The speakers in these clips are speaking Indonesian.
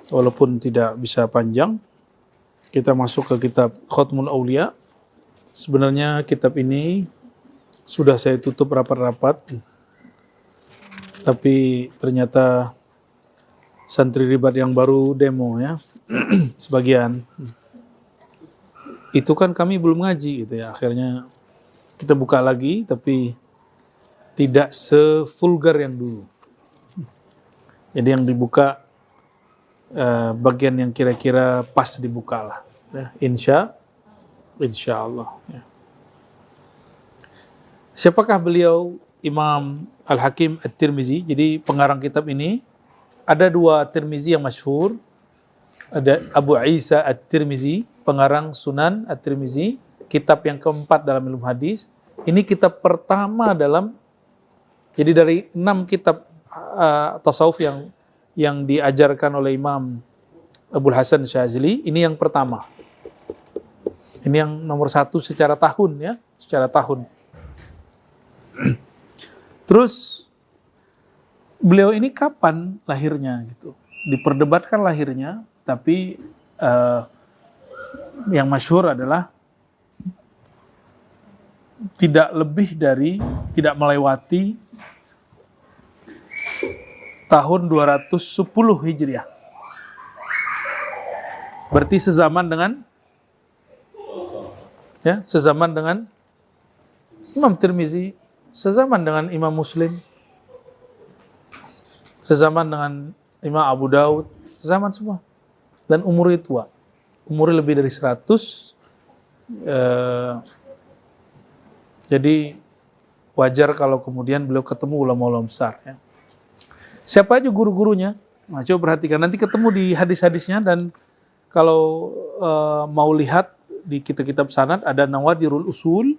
Walaupun tidak bisa panjang, kita masuk ke kitab Khatmul Aulia. Sebenarnya kitab ini sudah saya tutup rapat-rapat, tapi ternyata santri ribat yang baru demo ya, sebagian. Itu kan kami belum ngaji gitu ya, akhirnya kita buka lagi, tapi tidak sevulgar yang dulu. Jadi yang dibuka bagian yang kira-kira pas dibuka lah, ya, insya Allah. Ya. Siapakah beliau? Imam Al-Hakim At-Tirmizi. Jadi pengarang kitab ini ada dua Tirmizi yang masyhur. Ada Abu Isa At-Tirmizi, pengarang Sunan At-Tirmizi, kitab yang keempat dalam ilmu hadis. Ini kitab pertama jadi dari 6 kitab tasawuf yang diajarkan oleh Imam Abul Hasan Syazili, ini yang pertama. Ini yang nomor 1 secara tahun ya, secara tahun. Terus beliau ini kapan lahirnya gitu? Diperdebatkan lahirnya, tapi yang masyhur adalah tidak melewati tahun 210 Hijriah. Berarti sezaman dengan Imam Tirmizi, sezaman dengan Imam Muslim, sezaman dengan Imam Abu Daud, sezaman semua. Dan umurnya tua. Umurnya lebih dari 100. Jadi wajar kalau kemudian beliau ketemu ulama-ulama besar ya. Siapa aja guru-gurunya? Nah, coba perhatikan, nanti ketemu di hadis-hadisnya. Dan kalau mau lihat di kitab-kitab sanad ada Nawadirul Usul.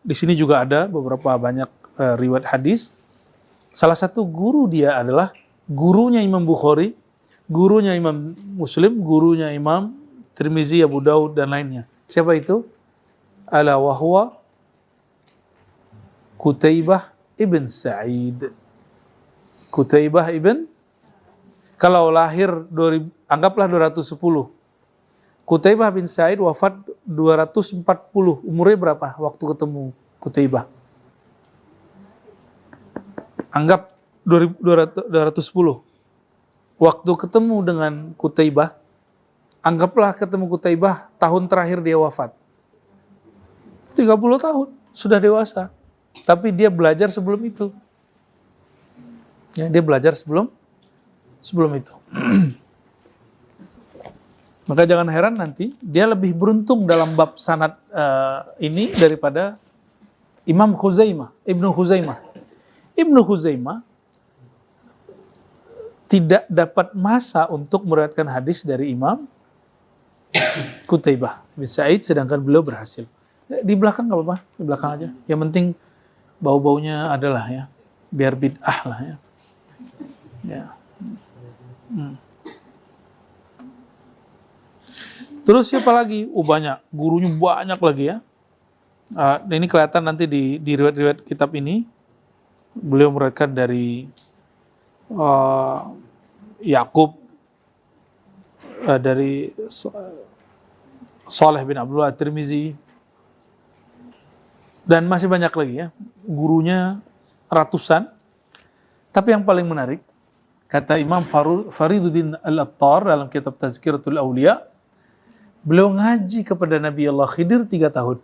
Di sini juga ada beberapa banyak riwayat hadis. Salah satu guru dia adalah gurunya Imam Bukhari, gurunya Imam Muslim, gurunya Imam Tirmizi, Abu Daud dan lainnya. Siapa itu? Ala wa huwa Qutaibah ibn Sa'id. Qutaibah ibn, kalau lahir anggaplah 210. Qutaibah bin Sa'id wafat 240. Umurnya berapa waktu ketemu Qutaibah? Anggap 210. Waktu ketemu dengan Qutaibah, anggaplah ketemu Qutaibah tahun terakhir dia wafat. 30 tahun, sudah dewasa. Tapi dia belajar sebelum itu. Ya, dia belajar sebelum itu. Maka jangan heran nanti dia lebih beruntung dalam bab sanad ini daripada Imam Ibnu Khuzaimah. Ibnu Khuzaimah tidak dapat masa untuk meriwayatkan hadis dari Imam Qutaibah bin Sa'id, sedangkan beliau berhasil. Di belakang nggak apa-apa, di belakang aja. Yang penting bau-baunya adalah ya, biar bid'ah lah ya. Ya. Terus siapa lagi? Banyak, gurunya banyak lagi ya. Ini kelihatan nanti di riwayat-riwayat kitab ini. Beliau meriwayatkan dari Yakub, dari Saleh bin Abdullah At-Tirmizi, dan masih banyak lagi ya. Gurunya ratusan. Tapi yang paling menarik, kata Imam Fariduddin Al-Attar dalam kitab Tazkiratul Aulia, beliau ngaji kepada Nabi Allah Khidir 3 tahun.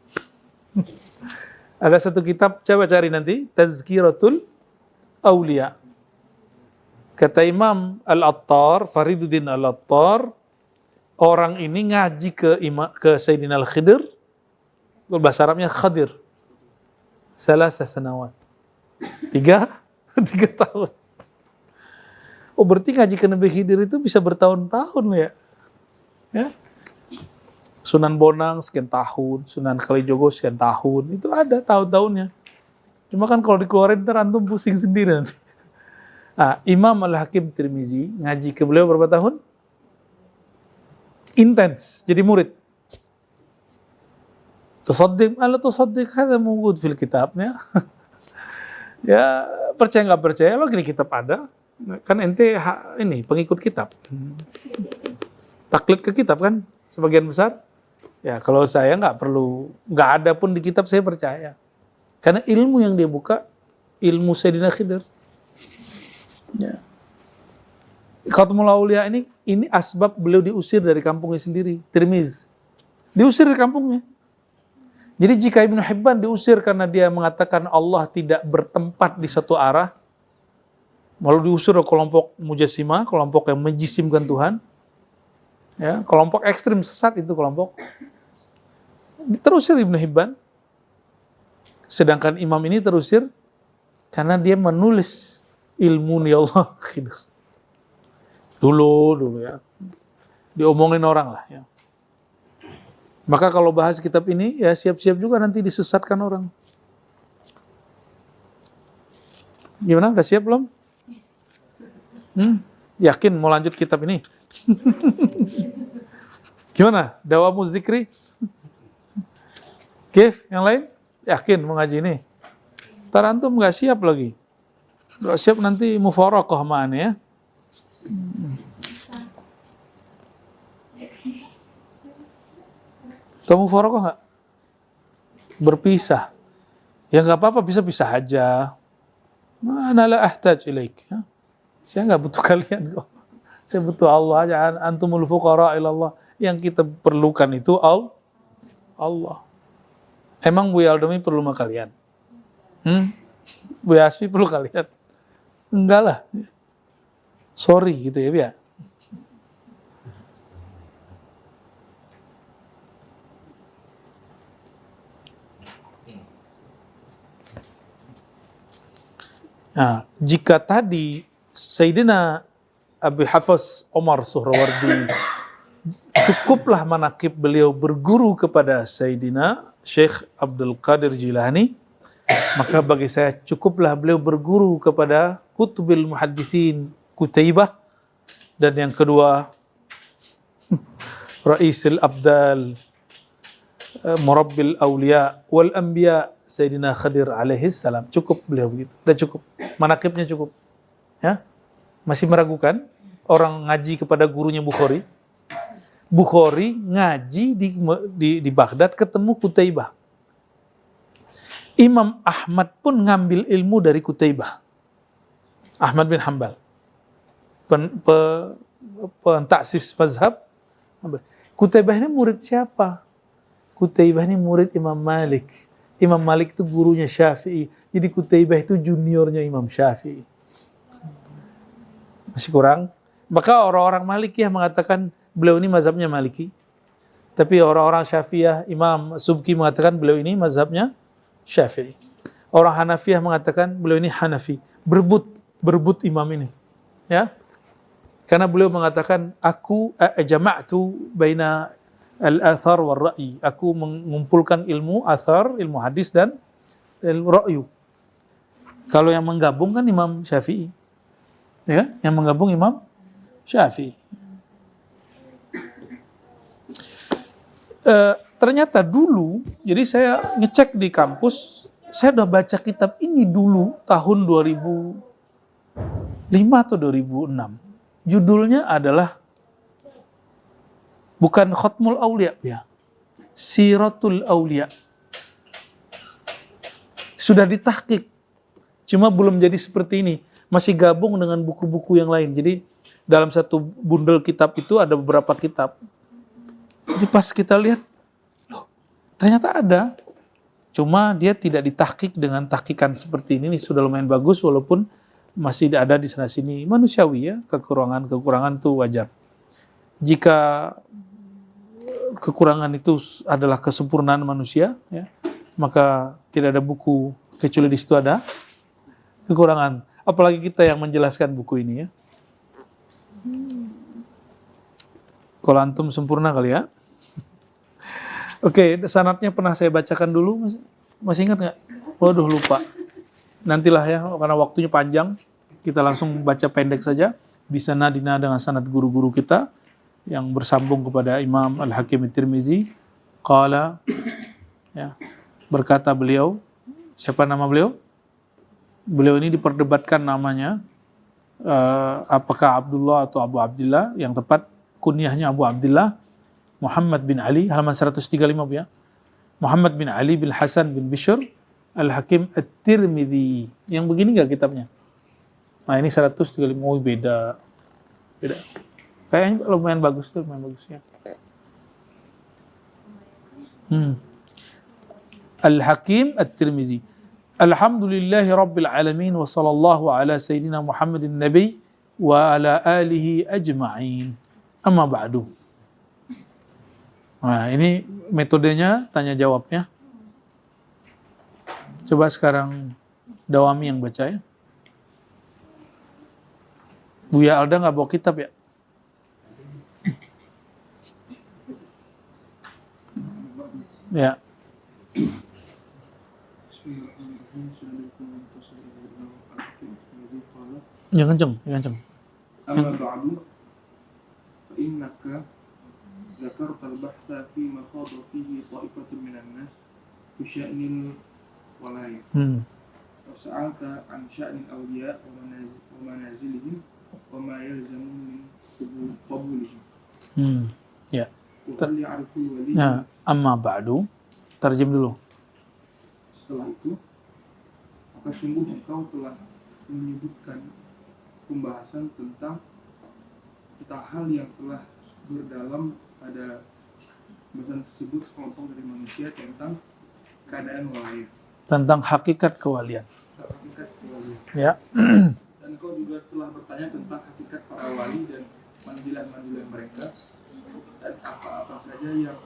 Ada satu kitab, coba cari nanti, Tazkiratul Aulia. Kata Imam Al-Attar, Fariduddin Al-Attar, orang ini ngaji ke Sayyidina Al-Khidir, bahasa Arabnya Khadir, Salasa sanawat. 3 tahun. Oh, berarti ngaji ke Nabi Khidir itu bisa bertahun-tahun ya. Ya. Sunan Bonang sekian tahun, Sunan Kalijogo sekian tahun, itu ada tahun-tahunnya. Cuma kan kalau dikeluarin ntar antum pusing sendiri nanti. Imam Al-Hakim Tirmizi ngaji ke beliau berapa tahun? Intens, jadi murid. Tasaddiq, ala tasaddiq, hadha mawjud fil kitabnya. Ya, percaya nggak percaya, lo gini kitab ada. Kan ente ini pengikut kitab. Taklid ke kitab kan sebagian besar. Ya kalau saya nggak ada pun di kitab saya percaya. Karena ilmu yang dia buka ilmu Sayyidina Khidir. Ya. Khatmul Aulia ini asbab beliau diusir dari kampungnya sendiri, Tirmizi. Diusir dari kampungnya. Jadi jika Ibnu Hibban diusir karena dia mengatakan Allah tidak bertempat di satu arah, lalu diusir oleh kelompok Mujassimah, kelompok yang menjisimkan Tuhan, ya, kelompok ekstrim sesat itu kelompok. Terusir Ibnu Hibban. Sedangkan imam ini terusir karena dia menulis ilmu ni Allah Khidir. Dulu ya. Diomongin orang lah ya. Maka kalau bahas kitab ini ya siap-siap juga nanti disesatkan orang. Gimana? Udah siap belum? Yakin mau lanjut kitab ini? Gimana? Dawamu zikri? Kif? Yang lain? Yakin mau ngaji ini? Ntar antum gak siap lagi. Gak siap nanti mufaraqah ma'an ya. Kamu mufaraqah gak? Berpisah. Ya gak apa-apa, bisa-pisah aja. Mana la ahtaj ilaik. Ya? Saya gak butuh kalian kok. Saya butuh Allah aja. Antumul fuqara ilallah. Yang kita perlukan itu Allah. Emang Buya Aldami perlu sama kalian? Buya Asfi perlu kalian? Enggak lah. Sorry gitu ya, Buya. Nah, jika tadi Sayyidina Abu Hafs Omar Suhrawardi cukuplah manaqib beliau berguru kepada Sayyidina Syekh Abdul Qadir Jilani, maka bagi saya cukuplah beliau berguru kepada Kutubil Muhaddithin Kutaybah, dan yang kedua Ra'isul Abdal Murabbil Awliya wal Anbiya Sayyidina Khadir alaihi salam. Cukup beliau begitu. Sudah cukup. Manaqibnya cukup. Ya. Masih meragukan orang ngaji kepada gurunya Bukhari? Bukhari ngaji di Baghdad ketemu Kutaybah. Imam Ahmad pun ngambil ilmu dari Kutaybah. Ahmad bin Hanbal. Pentaksis mazhab. Kutaybah ini murid siapa? Kutaybah ini murid Imam Malik. Imam Malik itu gurunya Syafi'i. Jadi Kutaybah itu juniornya Imam Syafi'i. Masih kurang. Maka orang-orang Malikiyah mengatakan beliau ini mazhabnya Maliki. Tapi orang-orang Syafi'iyah, Imam Subki mengatakan beliau ini mazhabnya Syafi'i. Orang Hanafiyah mengatakan beliau ini Hanafi. Berebut imam ini. Ya. Karena beliau mengatakan aku jama'tu baina al-athar wal ra'yi. Aku mengumpulkan ilmu athar, ilmu hadis dan ilmu ra'yu. Kalau yang menggabung kan Imam Syafi'i. Ya, yang menggabung Imam Syafi'i. Ternyata dulu, jadi saya ngecek di kampus, saya udah baca kitab ini dulu tahun 2005 atau 2006. Judulnya adalah bukan Khatmul Aulia ya. Siratul Aulia. Sudah ditahqiq. Cuma belum jadi seperti ini. Masih gabung dengan buku-buku yang lain. Jadi dalam satu bundel kitab itu ada beberapa kitab. Jadi pas kita lihat, loh, ternyata ada. Cuma dia tidak ditahqiq dengan tahqiqan seperti ini sudah lumayan bagus walaupun masih ada di sana sini manusiawi ya, kekurangan itu wajar. Jika kekurangan itu adalah kesempurnaan manusia ya, maka tidak ada buku kecuali di situ ada kekurangan. Apalagi kita yang menjelaskan buku ini ya. Kalau antum sempurna kali ya. Oke, sanadnya pernah saya bacakan dulu, masih ingat nggak? Waduh lupa. Nantilah ya, karena waktunya panjang, kita langsung baca pendek saja. Bisa nadina dengan sanad guru-guru kita yang bersambung kepada Imam Al-Hakim At-Tirmizi. Qala, ya, berkata beliau, siapa nama beliau? Beliau ini diperdebatkan namanya, apakah Abdullah atau Abu Abdillah, yang tepat kunyahnya Abu Abdillah Muhammad bin Ali, halaman 135 ya. Muhammad bin Ali bin Hasan bin Bishr Al-Hakim At-Tirmidzi. Yang begini nggak kitabnya? Nah ini 135, oh beda. Kayaknya lumayan bagus tuh, lumayan bagus ya. Al-Hakim At-Tirmidzi. Alhamdulillahi Rabbil Alamin wa sallallahu ala Sayyidina Muhammadin Nabi wa ala alihi ajma'in. Amma ba'du. Nah ini metodenya tanya jawabnya. Coba sekarang Dawami yang baca ya. Buya Alda nggak bawa kitab ya? Ya. Yang kenceng, yang kenceng. Amma ba'du fa innaka ذكرت البحث فيما خاض فيه طائفة من الناس بشأن الولاية وسألت عن شأن الأولياء ومنازلهم وما يلزم من قبولهم. Ya. وهل يعرف الولي. Nah, amma ba'du. Terjem dulu. Setelah itu, maka sungguh engkau telah menyebutkan pembahasan tentang hal yang telah berdalam pada bahasan tersebut sekelompok dari manusia tentang keadaan wilayah. Tentang hakikat kewalian. Hakikat kewalian. Ya. Dan engkau juga telah bertanya tentang hakikat para wali dan manzilah-manzilah mereka dan apa-apa saja yang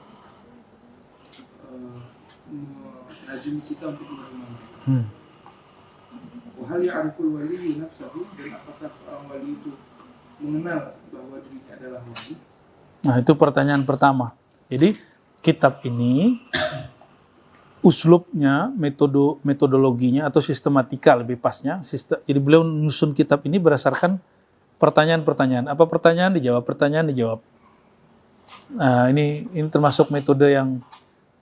lazim kita untuk menerima mereka. Wahal ya'riful wali nafsahu, dan apakah seorang wali itu mengenal bahwa dirinya adalah wali? Nah itu pertanyaan pertama. Jadi kitab ini uslubnya, metodologinya atau sistematika lebih pasnya. Jadi beliau nyusun kitab ini berdasarkan pertanyaan-pertanyaan. Apa pertanyaan dijawab, pertanyaan dijawab. Nah ini termasuk metode yang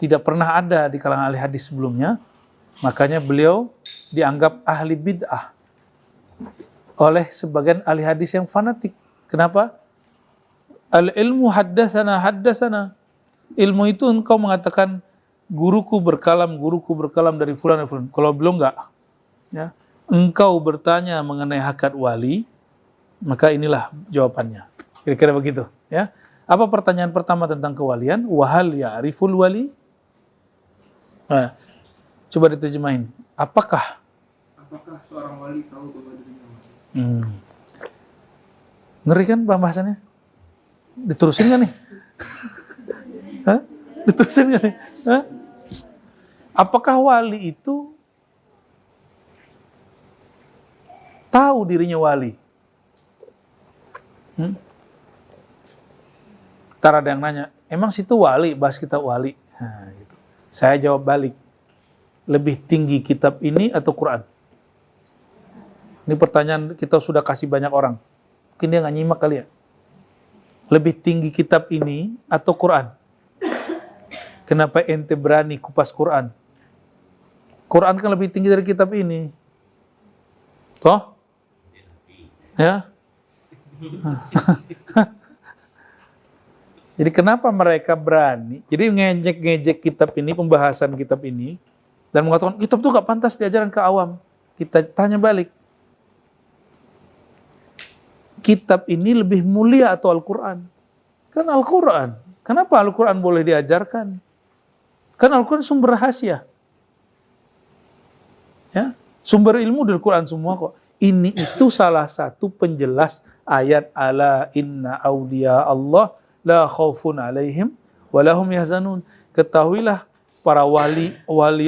tidak pernah ada di kalangan ahli hadis sebelumnya. Makanya beliau dianggap ahli bid'ah oleh sebagian ahli hadis yang fanatik. Kenapa? Al-ilmu haddasana. Ilmu itu engkau mengatakan guruku berkalam dari fulan dan fulan. Kalau belum enggak, ya, engkau bertanya mengenai hakikat wali, maka inilah jawabannya. Kira-kira begitu, ya. Apa pertanyaan pertama tentang kewalian? Wahal ya'riful wali? Nah, coba diterjemahin. Apakah seorang wali tahu bahwa dirinya wali? Ngeri kan pembahasannya? Diterusin nggak nih? Hah? Diterusin nggak nih? Hah? Apakah wali itu tahu dirinya wali? Ntar ada yang nanya, emang situ wali, bahas kita wali. Nah, gitu. Saya jawab balik, lebih tinggi kitab ini atau Quran? Ini pertanyaan kita sudah kasih banyak orang. Mungkin dia nggak nyimak kali ya. Lebih tinggi kitab ini atau Quran? Kenapa ente berani kupas Quran? Quran kan lebih tinggi dari kitab ini. Toh? Ya? Jadi kenapa mereka berani? Jadi ngejek-ngejek kitab ini, pembahasan kitab ini, dan mengatakan kitab itu gak pantas diajarkan ke awam. Kita tanya balik. Kitab ini lebih mulia atau Al-Quran? Kan Al-Quran. Kenapa Al-Quran boleh diajarkan? Kan Al-Quran sumber rahasia. Ya, sumber ilmu dari Quran semua kok. Ini itu salah satu penjelas ayat ala inna awliya Allah la khaufun alaihim walahum yahzanun. Ketahuilah para wali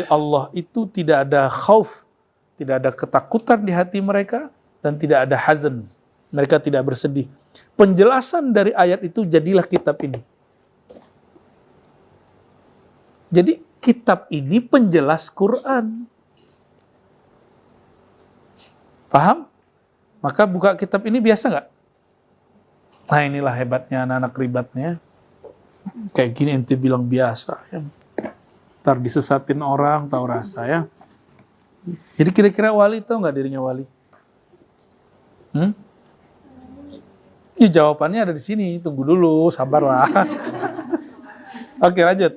Allah itu tidak ada khauf, tidak ada ketakutan di hati mereka dan tidak ada hazan. Mereka tidak bersedih. Penjelasan dari ayat itu jadilah kitab ini. Jadi kitab ini penjelas Quran. Paham? Maka buka kitab ini biasa nggak? Nah inilah hebatnya anak-anak ribatnya. Kayak gini ente bilang biasa. Ya. Ntar disesatin orang, tahu rasa ya. Jadi kira-kira wali tahu nggak dirinya wali? Ya, jawabannya ada di sini. Tunggu dulu, sabarlah. Oke, lanjut.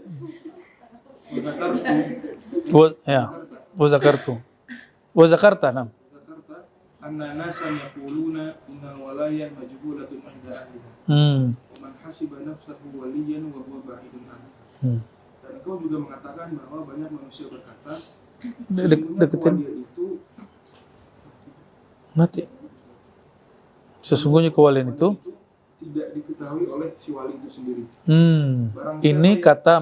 Wazakartu. Wazakarta, nam. Jakarta, anna nasan yaquluna innal walayah majhulatun 'inda ahliha. Wa man hasiba nafsahu waliyan wa huwa ba'idun anhu. Dan engkau juga mengatakan bahwa banyak manusia berkata, sesungguhnya kewalian itu mati. Sesungguhnya kewalian itu tidak diketahui oleh si wali itu sendiri. Ini kata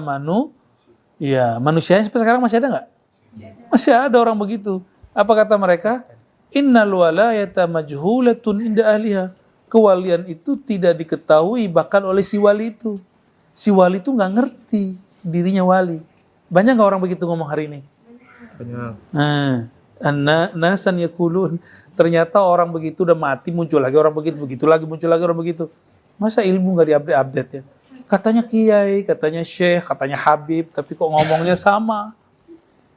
ya, manusianya sampai sekarang masih ada nggak? Masih ada orang begitu. Apa kata mereka? Innal walayata majhulatun inda ahliha. Kewalian itu tidak diketahui bahkan oleh si wali itu. Si wali itu nggak ngerti dirinya wali. Banyak nggak orang begitu ngomong hari ini? Banyak. Nasan yakulun. Ternyata orang begitu udah mati, muncul lagi orang begitu lagi, muncul lagi orang begitu. Masa ilmu nggak diupdate ya? Katanya kiai, katanya syekh, katanya habib, tapi kok ngomongnya sama.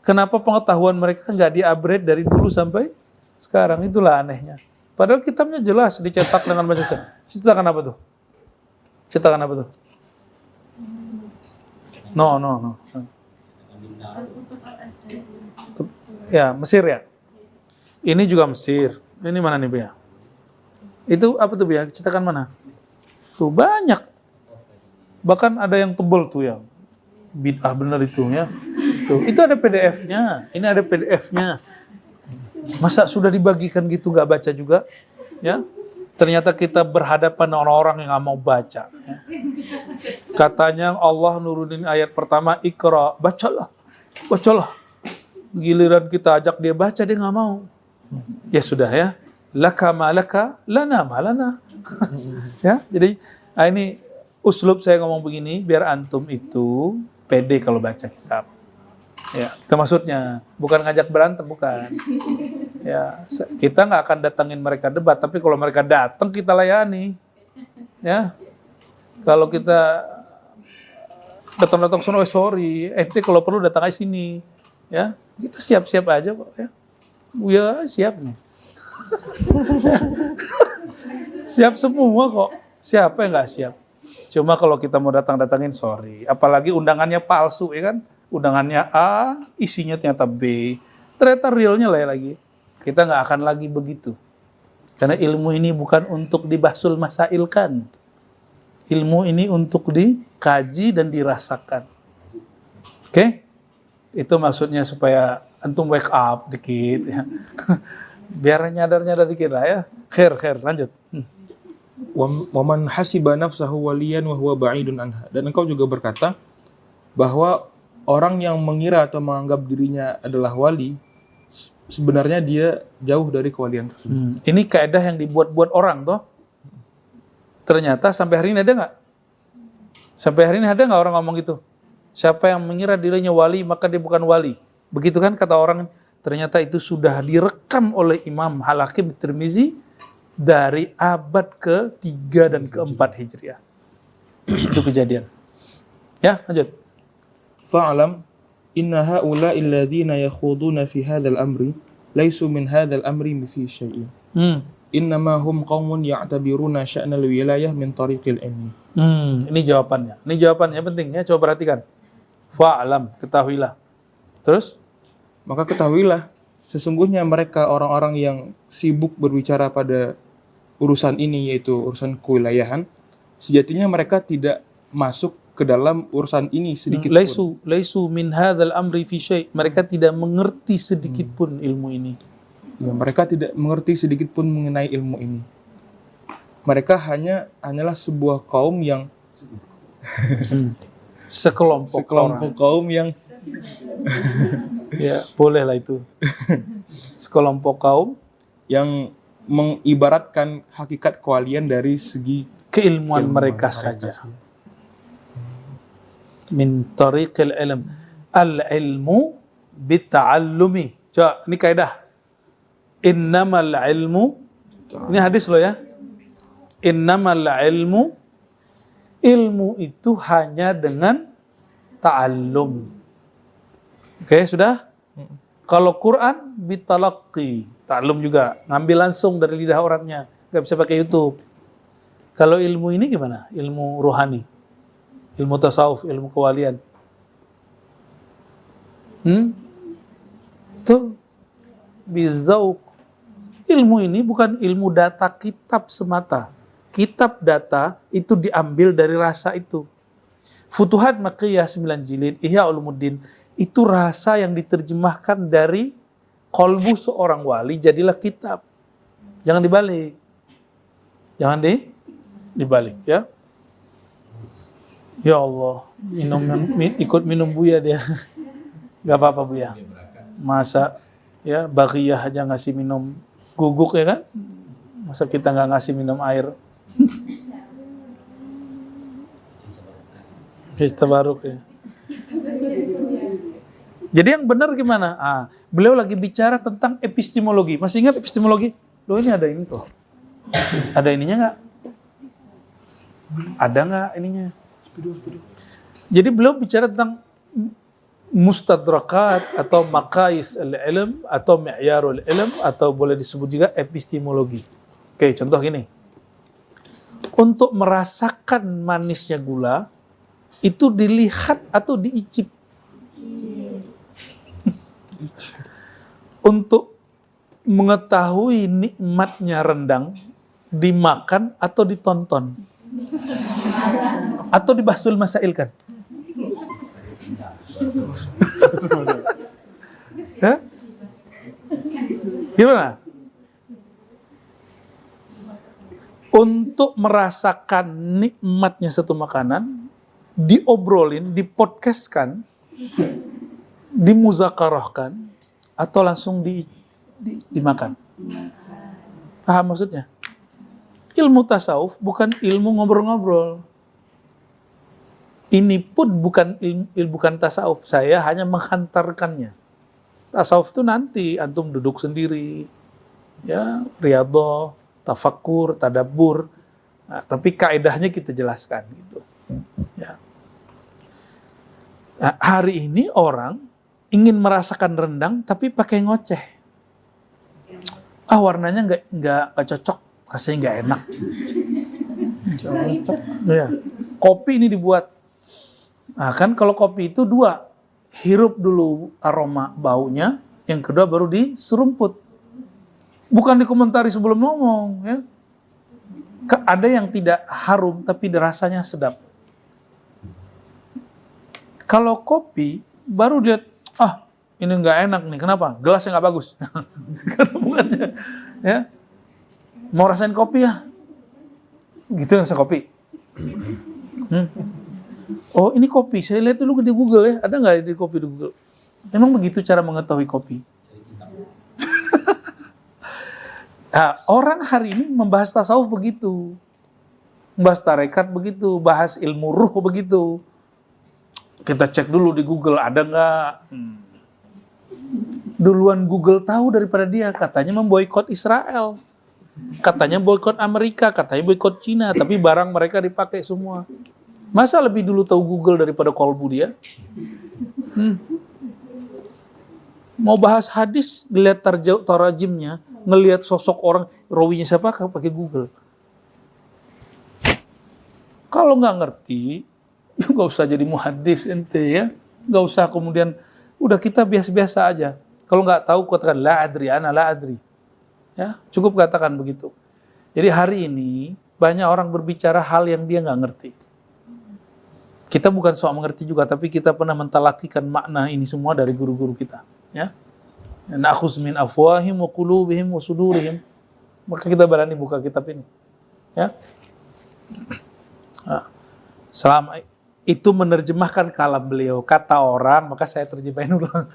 Kenapa pengetahuan mereka nggak di-upgrade dari dulu sampai sekarang? Itulah anehnya. Padahal kitabnya jelas, dicetak dengan banyak cara. Cetakan apa tuh? Cetakan apa tuh? No. Ya, Mesir ya? Ini juga Mesir. Ini mana nih, Bia? Itu apa tuh, Bia? Cetakan mana? Tuh, banyak. Bahkan ada yang tebel tuh yang bid'ah bener itu ya. Tuh, itu ada PDF-nya. Ini ada PDF-nya. Masa sudah dibagikan gitu nggak baca juga? Ya. Ternyata kita berhadapan dengan orang-orang yang nggak mau baca. Ya. Katanya Allah nurunin ayat pertama, Iqra, bacalah. Giliran kita ajak dia baca, dia nggak mau. Ya sudah ya. Laka malaka, lana malana. Ya, jadi ini uslub saya ngomong begini biar antum itu pede kalau baca kitab. Ya, itu maksudnya bukan ngajak berantem, bukan. Ya, kita nggak akan datangin mereka debat, tapi kalau mereka datang kita layani. Ya, kalau kita datang sono, sorry, ente kalau perlu datang ke sini. Ya, kita siap-siap aja kok. Ya, ya siap nih. Siap semua kok. Siapa yang nggak siap? Cuma kalau kita mau datangin sorry. Apalagi undangannya palsu ya kan? Undangannya A, isinya ternyata B. Ternyata realnya lagi. Kita nggak akan lagi begitu. Karena ilmu ini bukan untuk dibahsul masailkan. Ilmu ini untuk dikaji dan dirasakan. Oke? Itu maksudnya supaya antum wake up dikit ya. Biar nyadar dikit lah ya. Khair, lanjut. Wa man hasiba nafsahu waliyan wa huwa ba'idun anha. Dan engkau juga berkata bahwa orang yang mengira atau menganggap dirinya adalah wali, sebenarnya dia jauh dari kewalian tersebut. Ini kaidah yang dibuat-buat orang toh. Ternyata sampai hari ini ada nggak? Sampai hari ini ada nggak orang ngomong gitu? Siapa yang mengira dirinya wali maka dia bukan wali. Begitu kan kata orang. Ternyata itu sudah direkam oleh Imam Al-Hakim Tirmizi dari abad ke-3 dan ke-4 Hijriah. Itu kejadian. Ya, lanjut. Fa'alam inna ha'ula'i alladhina yakhuduna fi hadzal amri laisu min hadzal amri fi syai'in. Innama hum qaumun ya'tabiruna sya'nal wilayah min tariqil ilmi. Ini jawabannya. Ini jawabannya penting ya, coba perhatikan. Fa'alam, ketahuilah. Terus? Maka ketahuilah, sesungguhnya mereka orang-orang yang sibuk berbicara pada urusan ini, yaitu urusan kewilayahan, sejatinya mereka tidak masuk ke dalam urusan ini sedikit pun. Laisu min hadzal amri fi syai'. Mereka tidak mengerti sedikit pun ilmu ini. Ya, mereka tidak mengerti sedikit pun mengenai ilmu ini. Mereka hanyalah sebuah kaum yang sekelompok kaum yang ya, bolehlah itu. Sekelompok kaum yang mengibaratkan hakikat kewalian dari segi keilmuan mereka saja. Min tariqil ilm. Al-ilmu bita'allumi. Coba, ini kaidah. Innamal ilmu. Ini hadis loh ya. Innamal ilmu. Ilmu itu hanya dengan ta'allum. Oke, sudah? Kalau Quran bitalaqqi, ta'allum juga, ngambil langsung dari lidah orangnya, nggak bisa pakai YouTube. Kalau ilmu ini gimana? Ilmu rohani, ilmu tasawuf, ilmu kewalian. Itu bizauq. Ilmu ini bukan ilmu data kitab semata. Kitab data itu diambil dari rasa itu. Futuhat Makkiyah 9 jilid, Ihya Ulumuddin, itu rasa yang diterjemahkan dari kolbu seorang wali jadilah kitab. Jangan dibalik. Jangan dibalik ya. Ya Allah, ikut minum Buya dia. Gak apa-apa Buya. Masa ya Baghiyah aja ngasih minum guguk ya kan? Masa kita nggak ngasih minum air? Kita baruk ya. Jadi yang benar gimana? Beliau lagi bicara tentang epistemologi. Masih ingat epistemologi? Loh ini ada ini tuh. Ada ininya nggak? Ada nggak ininya? Jadi beliau bicara tentang mustadrakat atau maqais al-ilm atau mi'yarul ilm atau boleh disebut juga epistemologi. Oke, contoh gini. Untuk merasakan manisnya gula itu dilihat atau diicip. Untuk mengetahui nikmatnya rendang dimakan atau ditonton. Atau dibasul masailkan. Hah? Gimana? Untuk merasakan nikmatnya satu makanan, diobrolin, dipodcastkan, dimuzakarahkan, atau langsung dimakan. Paham maksudnya? Ilmu tasawuf bukan ilmu ngobrol-ngobrol. Ini pun bukan bukan tasawuf, saya hanya menghantarkannya. Tasawuf itu nanti antum duduk sendiri, ya, riyadhah, tafakkur, tadabbur. Nah, tapi kaidahnya kita jelaskan gitu. Ya. Nah, hari ini orang ingin merasakan rendang tapi pakai ngoceh. Warnanya nggak cocok, rasanya nggak enak. Cocok. Ya. Kopi ini dibuat. Nah, kan kalau kopi itu dua, hirup dulu aroma baunya, yang kedua baru diserumput. Bukan dikomentari sebelum ngomong, ya. Ada yang tidak harum tapi rasanya sedap. Kalau kopi baru lihat, ini nggak enak nih, kenapa? Gelasnya nggak bagus. Bukannya, ya. Mau rasain kopi ya? Gitu rasa kopi. Oh ini kopi, saya lihat dulu di Google ya, ada nggak di kopi di Google? Memang begitu cara mengetahui kopi. Nah, orang hari ini membahas tasawuf begitu, membahas tarekat begitu, bahas ilmu ruh begitu. Kita cek dulu di Google ada nggak? Duluan Google tahu daripada dia, katanya memboikot Israel, katanya boikot Amerika, katanya boikot Cina, tapi barang mereka dipakai semua. Masa lebih dulu tahu Google daripada kolbu dia? Mau bahas hadis, ngeliat tarajimnya, ngelihat sosok orang, rawinya siapa, pakai Google. Kalau nggak ngerti, nggak usah jadi muhaddis ente ya. Nggak usah kemudian, udah kita biasa-biasa aja. Kalau nggak tahu, katakan la adri, ana la adri. Ya, cukup katakan begitu. Jadi hari ini, banyak orang berbicara hal yang dia nggak ngerti. Kita bukan soal mengerti juga, tapi kita pernah mentalakikan makna ini semua dari guru-guru kita. Ya, na'khuz min afwahim wa qulubihim wa sudurihim. Maka kita berani buka kitab ini. Ya, selama itu menerjemahkan kalam beliau, kata orang, maka saya terjemahin ulang.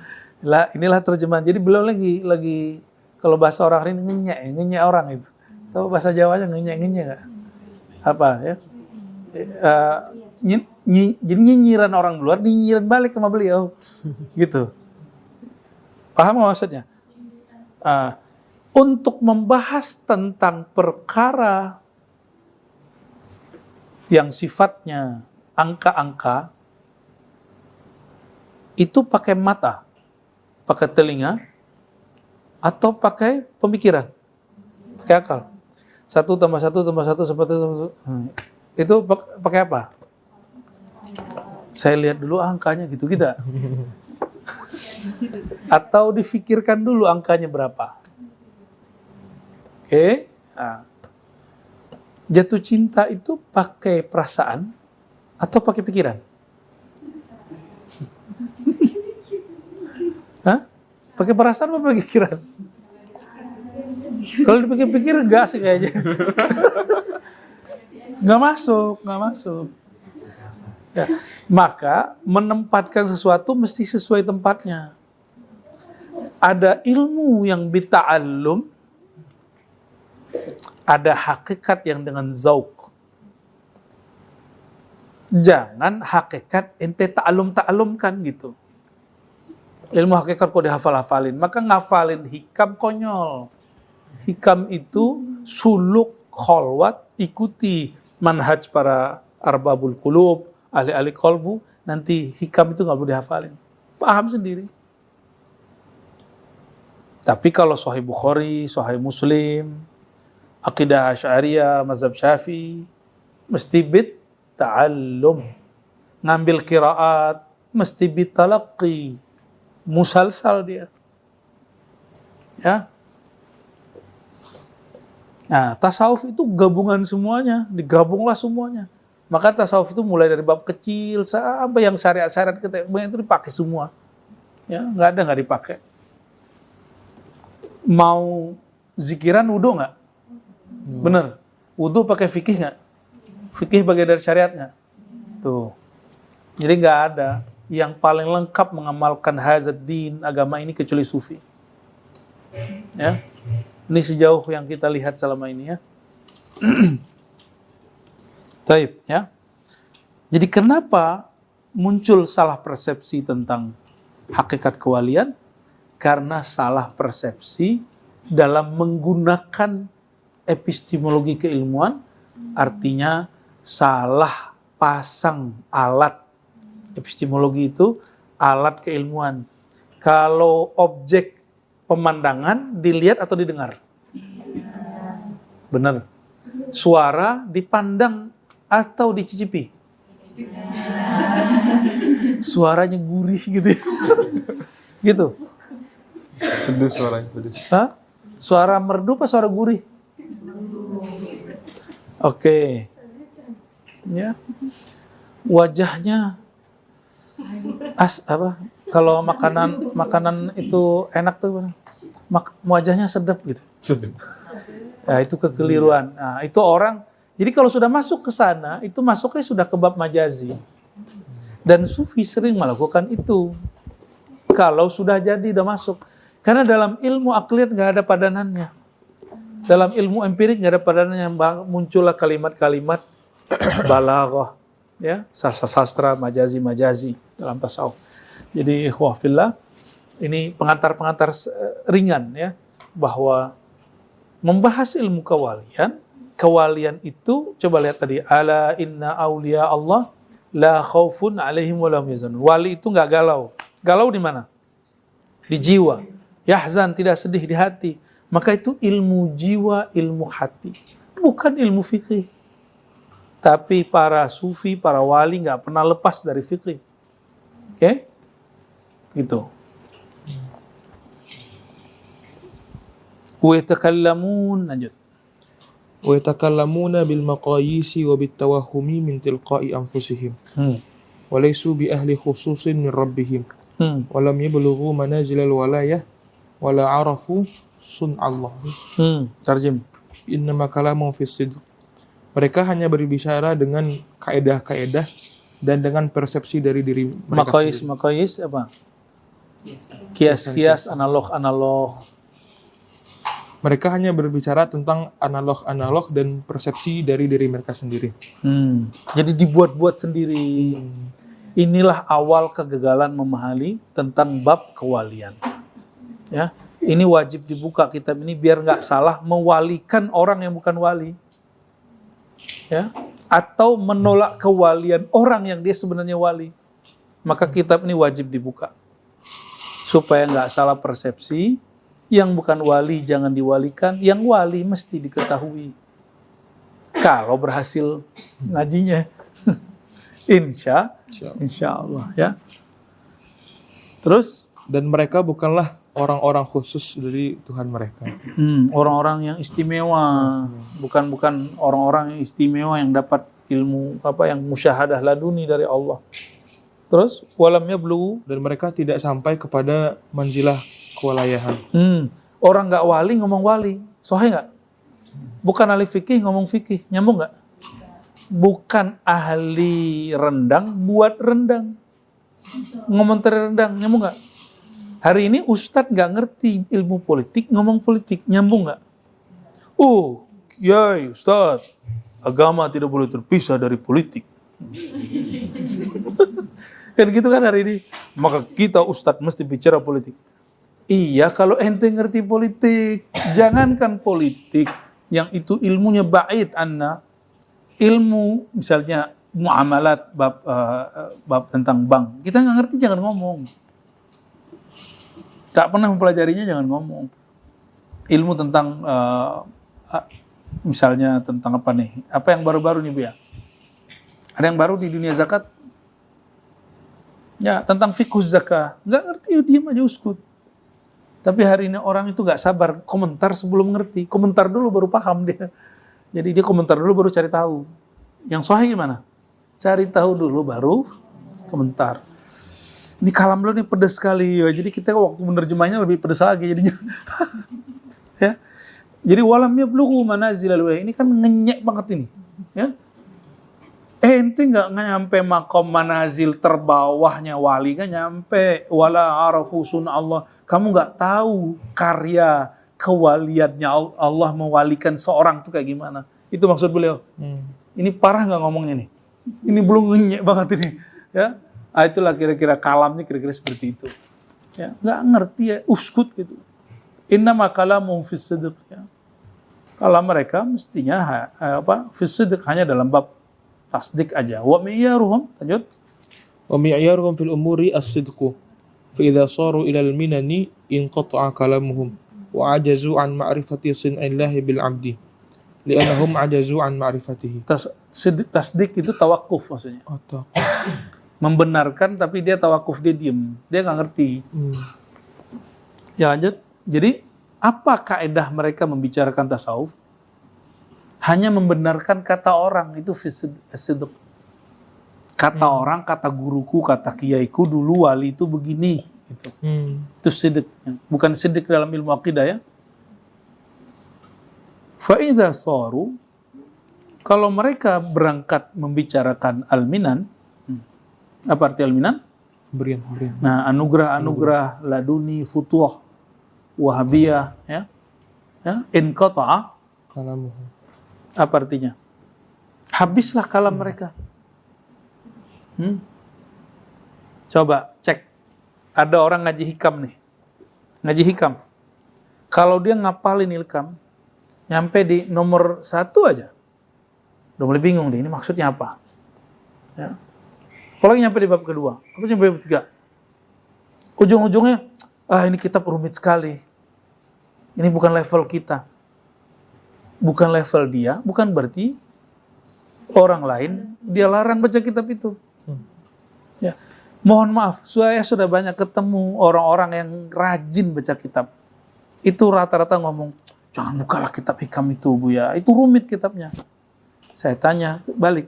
Inilah terjemahan. Jadi beliau lagi kalau bahasa orang hari ini ngenyek orang itu. Tahu bahasa Jawanya ngenyek nggak? Apa ya? Jadi nyinyiran orang luar, nyinyiran balik sama beliau, gitu. Paham maksudnya? Untuk membahas tentang perkara yang sifatnya angka-angka, itu pakai mata, pakai telinga, atau pakai pemikiran, pakai akal. 1 tambah 1 tambah 1 tambah 1. Itu pakai apa? Saya lihat dulu angkanya gitu kita. Atau difikirkan dulu angkanya berapa. Oke. Nah. Jatuh cinta itu pakai perasaan atau pakai pikiran? Hah? Pakai perasaan apa pakai pikiran? Kalau dipikir-pikir enggak sih kayaknya. Nggak masuk. Ya. Maka menempatkan sesuatu mesti sesuai tempatnya. Ada ilmu yang bita'allum, ada hakikat yang dengan zauq. Jangan hakikat ente ta'allumkan gitu. Ilmu hakikat kok dihafal-hafalin, maka ngafalin hikam konyol. Hikam itu suluk kholwat, ikuti manhaj para arbabul qulub, ahli-ahli kolbu, nanti hikam itu nggak perlu dihafalin. Paham sendiri. Tapi kalau Sahih Bukhari, Sahih Muslim, Aqidah Asy'ariyah, mazhab Syafi'i, mesti ta'allum. Ngambil qiraat, mesti talaqqi. Musalsal dia. Ya. Nah, tasawuf itu gabungan semuanya, digabunglah semuanya. Maka tasawuf itu mulai dari bab kecil sampai yang syariat-syariat kita itu dipakai semua. Ya, nggak dipakai. Mau zikiran wudu nggak? Bener. Wudu pakai fikih nggak? Fikih bagian dari syariat nggak? Tuh. Jadi nggak ada yang paling lengkap mengamalkan hazad din agama ini kecuali sufi. Ya. Ini sejauh yang kita lihat selama ini ya. Taib ya. Jadi kenapa muncul salah persepsi tentang hakikat kewalian? Karena salah persepsi dalam menggunakan epistemologi keilmuan, artinya salah pasang alat. Epistemologi itu alat keilmuan. Kalau objek pemandangan dilihat atau didengar? Benar. Suara dipandang atau dicicipi? Suaranya gurih gitu ya. Gitu. Pedus suaranya, pedus. Hah? Suara merdu apa suara gurih? Oke. Ya. Wajahnya apa? Kalau makanan itu enak tuh, wajahnya sedap gitu. Sedap. Ya, itu kekeliruan. Nah, itu orang. Jadi kalau sudah masuk ke sana, itu masuknya sudah ke bab majazi. Dan sufi sering melakukan itu. Kalau sudah jadi, udah masuk. Karena dalam ilmu akliyat nggak ada padanannya. Dalam ilmu empirik nggak ada padanannya. Muncullah kalimat-kalimat balaghah, ya, sastra, majazi dalam tasawuf. Jadi ikhwah fillah, ini pengantar-pengantar ringan ya, bahwa membahas ilmu kewalian itu, coba lihat tadi, ala inna awliya Allah la khaufun alaihim wa lahum yahzanun. Wali itu nggak galau. Galau di mana? Di jiwa. Yahzan, tidak sedih di hati. Maka itu ilmu jiwa, ilmu hati. Bukan ilmu fikih. Tapi para sufi, para wali nggak pernah lepas dari fikih. Oke? Gitu. Wa yatakallamun, lanjut. Wa yatakallamuna bil maqayisi wa bit tawahhumi min tilqa'i anfusihim. Wa laysu bi ahli khususin min rabbihim. Wa lam yablughu manazilal walayah wa la arafu sun'allah. Tarjim. Innama kalamu fis sidq. Mereka hanya berbicara dengan kaedah-kaedah dan dengan persepsi dari diri mereka sendiri. Maqayis apa? Kias-kias, analog-analog. Mereka hanya berbicara tentang analog-analog dan persepsi dari diri mereka sendiri. Jadi dibuat-buat sendiri. Inilah awal kegagalan memahami tentang bab kewalian. Ya, ini wajib dibuka kitab ini biar nggak salah mewalikan orang yang bukan wali. Ya, atau menolak kewalian orang yang dia sebenarnya wali. Maka kitab ini wajib dibuka. Supaya nggak salah persepsi, yang bukan wali jangan diwalikan, yang wali mesti diketahui. Kalau berhasil ngajinya. Insya Allah ya. Terus Dan mereka bukanlah orang-orang khusus dari Tuhan mereka. orang-orang yang istimewa, bukan orang-orang yang istimewa yang dapat ilmu yang musyahadah laduni dari Allah. Terus walamnya blue, Dan mereka tidak sampai kepada manzilah kewalayahan. orang nggak wali ngomong wali, sahih nggak? Bukan ahli fikih ngomong fikih, nyambung nggak? Bukan ahli rendang buat rendang, ngomentari rendang, nyambung nggak? Hari ini Ustadz nggak ngerti ilmu politik, ngomong politik, nyambung nggak? Kiai, Ustadz, agama tidak boleh terpisah dari politik. Kan gitu kan hari ini. Maka kita Ustadz mesti bicara politik. Iya, kalau ente ngerti politik, jangankan politik yang itu ilmunya ba'id anna, ilmu misalnya muamalat bab tentang bank, kita nggak ngerti jangan ngomong. Gak pernah mempelajarinya jangan ngomong. Ilmu tentang misalnya tentang apa nih? Apa yang baru-baru nih Bu ya? Ada yang baru di dunia zakat? Ya, tentang fikih zakah. Nggak ngerti, diam aja uskut. Tapi hari ini orang itu nggak sabar komentar sebelum ngerti. Komentar dulu baru paham dia. Jadi dia komentar dulu baru cari tahu. Yang sahih gimana? Cari tahu dulu baru komentar. Ini kalam lo nih pedas sekali ya. Jadi kita waktu menerjemahnya lebih pedas lagi jadinya. Ya. Jadi walam yablughu manazilal wali. Ini kan ngenyek banget ini. Ya. Ente nggak nyampe makom manazil terbawahnya wali, nggak nyampe. Wala arafu sun Allah. Kamu nggak tahu karya kewaliannya Allah mewalikan seorang itu kayak gimana. Itu maksud beliau. Ini parah nggak ngomongnya nih. Ini belum ngenyek banget ini. Ya. Itulah kira-kira kalamnya kira-kira seperti itu. Ya, nggak ngerti ya, uskut gitu. Innama kalamuhum fis sidq ya. Kalam mereka mestinya fis sidq hanya dalam bab tasdik aja. Wa mi'yaruhum lanjut. Wa mi'yaruhum fil umuri as-sidqu. Fa idza saru ila al-minani inqata'a kalamuhum wa ajazu an ma'rifati sun'illahi bil 'abdi. Li'annahum ajazu an ma'rifatihi. Tasdik itu tawakuf maksudnya. Membenarkan tapi dia tawakuf, dia diem, dia nggak ngerti. Ya lanjut. Jadi apa kaedah mereka membicarakan tasawuf? Hanya membenarkan kata orang, itu sidq. Kata orang, kata guruku, kata kiaiku dulu wali itu begini, gitu. Itu sidq. Bukan sidq dalam ilmu akidah ya. Fa idza saru, kalau mereka berangkat membicarakan al-minan. Apa arti al-minan? Berian. Nah, anugerah laduni, futuh, wahabiyah, ya. Inqata'a kalamuhum. Apa artinya? Habislah kalam mereka. Coba cek. Ada orang ngaji hikam nih. Ngaji hikam. Kalau dia ngapalin hikam, nyampe di nomor 1 aja. Udah mulai bingung deh, ini maksudnya apa? Ya. Kalau nyampe di bab kedua, apa nyampe bab 3? Ujung-ujungnya, ini kitab rumit sekali. Ini bukan level kita. Bukan level dia, bukan berarti orang lain dia larang baca kitab itu. Ya. Mohon maaf, saya sudah banyak ketemu orang-orang yang rajin baca kitab. Itu rata-rata ngomong, jangan bukalah kitab hikam itu Bu ya, itu rumit kitabnya. Saya tanya balik,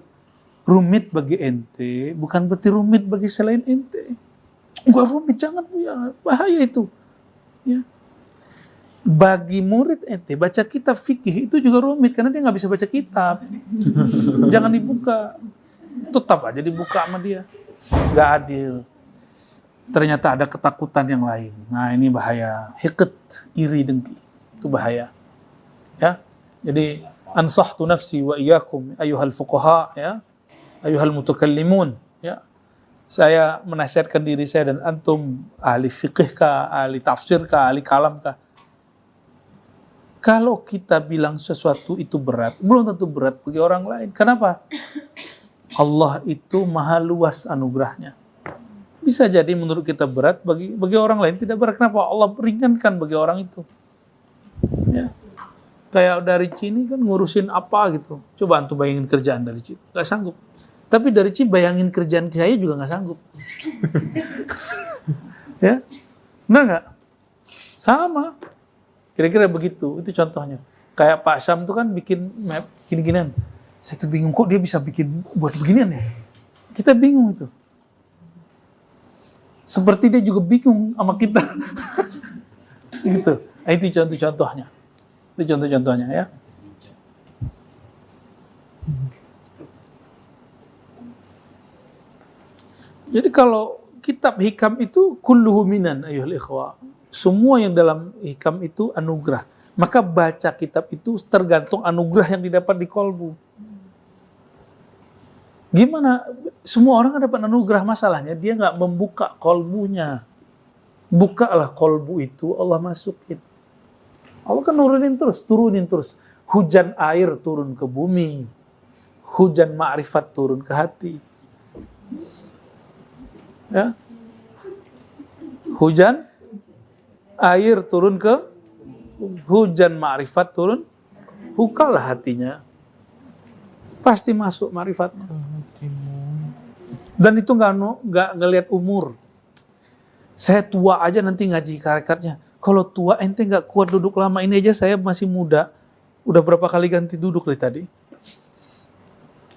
rumit bagi ente, bukan berarti rumit bagi selain ente. Enggak rumit, jangan Bu ya, bahaya itu. Ya. Bagi murid ente, baca kitab fikih itu juga rumit, karena dia nggak bisa baca kitab. Jangan dibuka. Tetap aja dibuka sama dia. Nggak adil. Ternyata ada ketakutan yang lain. Nah ini bahaya. Hiqat, iri, dengki. Itu bahaya. Ya. Jadi, ansahtu nafsi wa iyyakum ayyuhal fuqaha, ya. Ayyuhal mutakallimun, ya. Saya menasihatkan diri saya dan antum, ahli fikih kah, ahli tafsir kah, ahli kalam kah. Kalau kita bilang sesuatu itu berat, belum tentu berat bagi orang lain. Kenapa? Allah itu maha luas anugerahnya. Bisa jadi menurut kita berat, bagi orang lain tidak berat. Kenapa? Allah ringankan bagi orang itu. Ya. Kayak dari Cini kan ngurusin apa gitu. Coba antum bayangin kerjaan dari Cini, nggak sanggup. Tapi dari Cini bayangin kerjaan saya juga nggak sanggup. Ya, benar nggak? Sama. Kira-kira begitu. Itu contohnya. Kayak Pak Syam tuh kan bikin map gini-ginian. Saya tuh bingung kok dia bisa bikin buat beginian ya. Kita bingung itu. Seperti dia juga bingung sama kita. Gitu. Nah, itu contoh-contohnya. Itu contoh-contohnya ya. Jadi kalau kitab hikam itu kulluhu minan ayyuhal ikhwa. Semua yang dalam hikam itu anugerah. Maka baca kitab itu tergantung anugerah yang didapat di kolbu. Gimana? Semua orang kan dapat anugerah, masalahnya dia nggak membuka kolbunya. Bukalah kolbu itu, Allah masukin. Allah kan turunin terus. Hujan air turun ke bumi. Hujan ma'rifat turun ke hati. Ya. Hujan air turun ke hujan ma'rifat turun, bukalah hatinya. Pasti masuk ma'rifatnya. Dan itu nggak ngelihat umur. Saya tua aja nanti ngaji harakatnya. Kalau tua ente nggak kuat duduk lama, ini aja saya masih muda. Udah berapa kali ganti duduk dari tadi.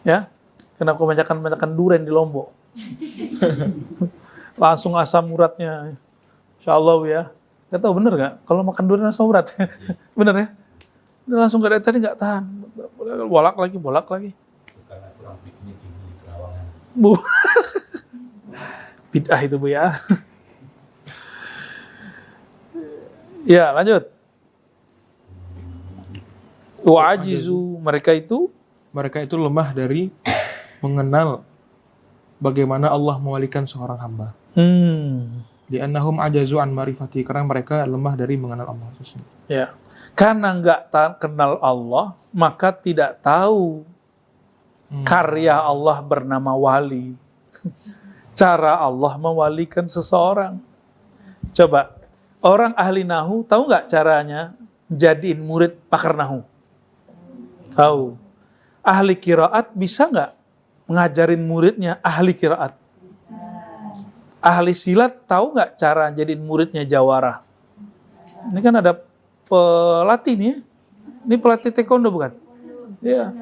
Ya, karena kebanyakan durian di Lombok. Langsung asam uratnya. Insya Allah ya. Gak tahu bener gak? Kalau makan durian asam urat. Bener ya? Udah langsung dari tadi gak tahan. Bolak lagi. Karena kurang piknik di Perawangan. Bu. Bid'ah itu Bu ya. Ya, lanjut. Wa'ajizu, mereka itu lemah dari mengenal bagaimana Allah mewalikan seorang hamba. Li'annahum ajazu an ma'rifati, karena mereka lemah dari mengenal Allah. Ya. Karena nggak kenal Allah, maka tidak tahu karya Allah bernama wali. Cara Allah mewalikan seseorang. Coba, orang ahli nahu tahu nggak caranya jadiin murid pakar nahu? Tahu. Ahli qiraat bisa nggak ngajarin muridnya ahli qiraat? Ahli silat tahu nggak cara jadiin muridnya jawara? Ini kan ada pelatih nih ya. Ini pelatih taekwondo bukan? Iya.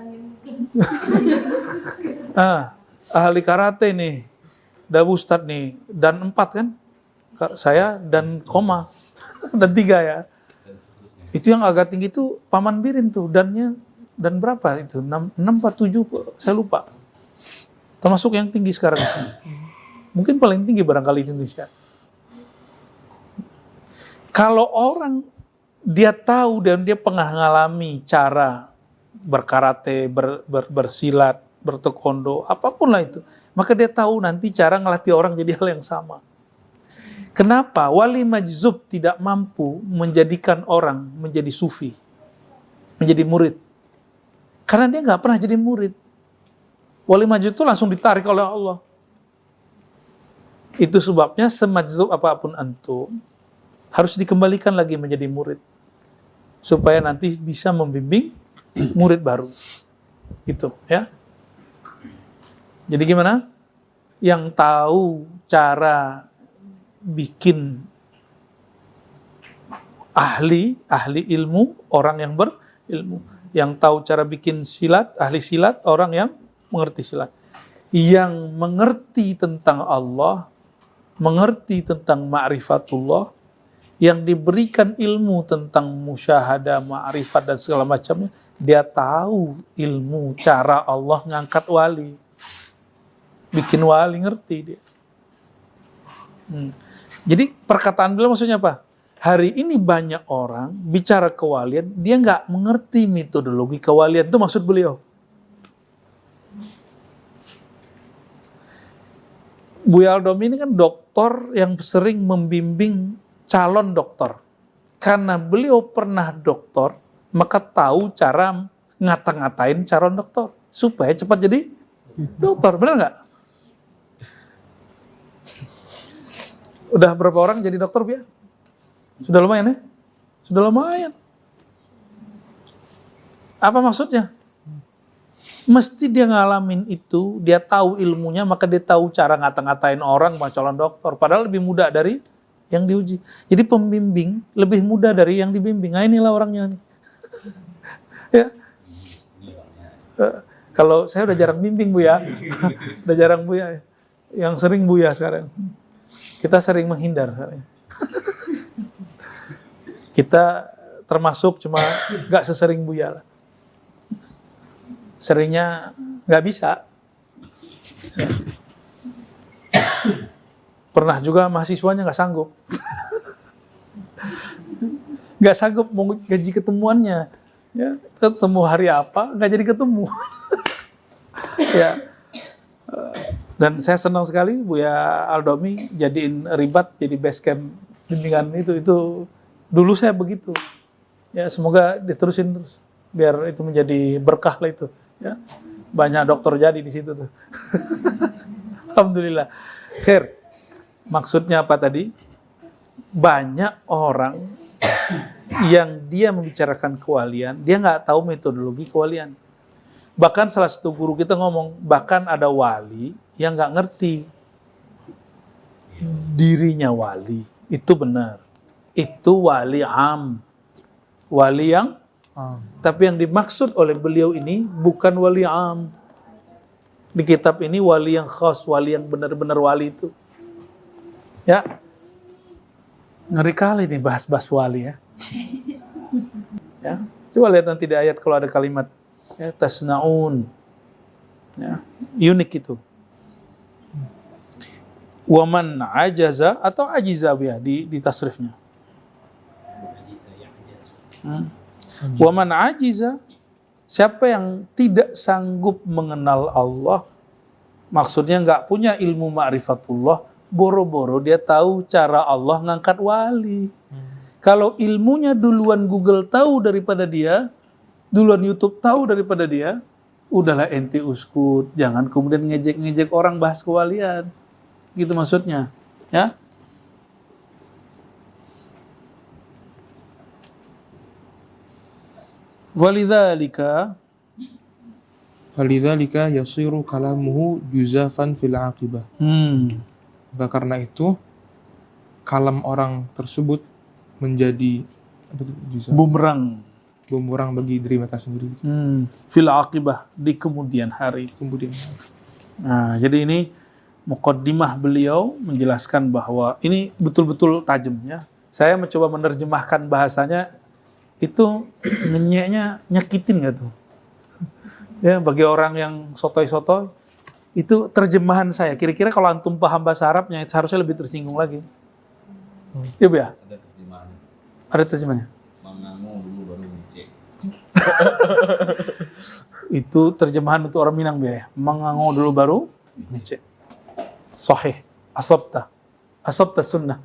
Ahli karate nih. Dabu Ustadz nih. Dan 4 kan? Saya dan koma. Dan 3 ya. Itu yang agak tinggi itu Paman Birin tuh. Dan berapa itu? 6 atau 7, saya lupa. Termasuk yang tinggi sekarang. Mungkin paling tinggi barangkali di Indonesia. Kalau orang dia tahu dan dia pernah mengalami cara berkarate, bersilat, bertaekwondo, apapun lah itu, maka dia tahu nanti cara ngelatih orang jadi hal yang sama. Kenapa wali majzub tidak mampu menjadikan orang menjadi sufi, menjadi murid? Karena dia nggak pernah jadi murid. Wali majzub itu langsung ditarik oleh Allah. Itu sebabnya semajzub apapun antum harus dikembalikan lagi menjadi murid. Supaya nanti bisa membimbing murid baru. Gitu ya. Jadi gimana? Yang tahu cara bikin ahli ilmu, orang yang berilmu. Yang tahu cara bikin silat, ahli silat, orang yang mengerti silat. Yang mengerti tentang Allah, mengerti tentang ma'rifatullah, yang diberikan ilmu tentang musyahadah, ma'rifat dan segala macamnya, dia tahu ilmu cara Allah ngangkat wali. Bikin wali, ngerti dia. Jadi perkataan beliau maksudnya apa? Hari ini banyak orang bicara kewalian, dia nggak mengerti metodologi kewalian. Itu maksud beliau. Buya Al-Domi ini kan doktor yang sering membimbing calon dokter. Karena beliau pernah dokter, maka tahu cara ngata-ngatain calon dokter. Supaya cepat jadi dokter, benar nggak? Udah berapa orang jadi dokter, Bia? Sudah lumayan ya? Sudah lumayan. Apa maksudnya? Mesti dia ngalamin itu, dia tahu ilmunya, maka dia tahu cara ngata-ngatain orang sama calon dokter. Padahal lebih muda dari yang diuji. Jadi pembimbing lebih muda dari yang dibimbing. Nah inilah orangnya nih. Ya. Kalau saya udah jarang bimbing Bu ya. Udah jarang Bu ya. Yang sering Bu ya sekarang. Kita sering menghindar. Kita termasuk cuma gak sesering Bu ya lah. Seringnya nggak bisa. Pernah juga mahasiswanya nggak sanggup. Nggak sanggup mau gaji ketemuannya. Ya, ketemu hari apa, nggak jadi ketemu. Ya. Dan saya senang sekali Buya Aldomi jadiin Ribat jadi base camp bimbingan itu dulu saya begitu. Ya, semoga diterusin terus biar itu menjadi berkah lah itu. Ya, banyak dokter jadi di situ tuh. Alhamdulillah. Khair. Maksudnya apa tadi? Banyak orang yang dia membicarakan kewalian, dia nggak tahu metodologi kewalian. Bahkan salah satu guru kita ngomong, bahkan ada wali yang nggak ngerti dirinya wali. Itu benar. Itu wali am. Wali yang tapi yang dimaksud oleh beliau ini bukan wali am. Di kitab ini wali yang khas, wali yang benar-benar wali itu. Ya. Ngeri kali nih bahas-bahas wali ya. Ya. Coba lihat nanti di ayat kalau ada kalimat ya, tasnaun. Ya, unik itu. Waman ajaza atau ajiza ya di tasrifnya. Waman ajiza, siapa yang tidak sanggup mengenal Allah, maksudnya nggak punya ilmu ma'rifatullah, boro-boro dia tahu cara Allah ngangkat wali. Kalau ilmunya duluan Google tahu daripada dia, duluan YouTube tahu daripada dia, udahlah ente uskut, jangan kemudian ngejek-ngejek orang bahas kewalian. Gitu maksudnya, ya. Walidzalika yasiru kalamuhu juzafan fil aqibah. Maka karena itu kalam orang tersebut menjadi bumerang bagi diri mereka sendiri. Fil aqibah, di kemudian hari. Nah, jadi ini muqaddimah beliau menjelaskan bahwa ini betul-betul tajam ya. Saya mencoba menerjemahkan bahasanya itu ngenyeknya nyakitin gak tuh? Ya, bagi orang yang sotoy-sotoy, itu terjemahan saya. Kira-kira kalau antum paham bahasa Arabnya, seharusnya lebih tersinggung lagi. Iya, Bu ya? Ada terjemahan. Ada terjemahannya? Mengamu dulu baru ngecek. Itu terjemahan untuk orang Minang, Bu ya? Mengangu dulu baru ngecek. Sahih. Asabta sunnah.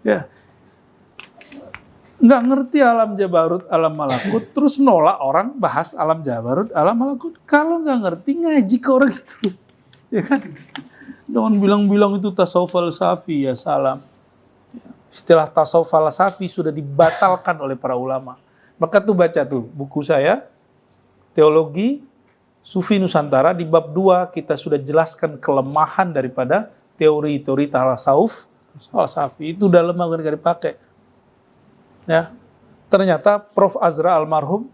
Ya. Nggak ngerti alam jabarut, alam malakut, terus nolak orang bahas alam jabarut, alam malakut. Kalau nggak ngerti, ngaji ke orang itu. Ya kan? Jangan bilang-bilang itu tasawuf falsafi, ya salam. Istilah tasawuf falsafi sudah dibatalkan oleh para ulama. Maka tuh baca tuh buku saya, Teologi Sufi Nusantara, di bab 2 kita sudah jelaskan kelemahan daripada teori-teori tasawuf falsafi. Itu udah lemah, nggak dipakai. Ya, ternyata Prof. Azra almarhum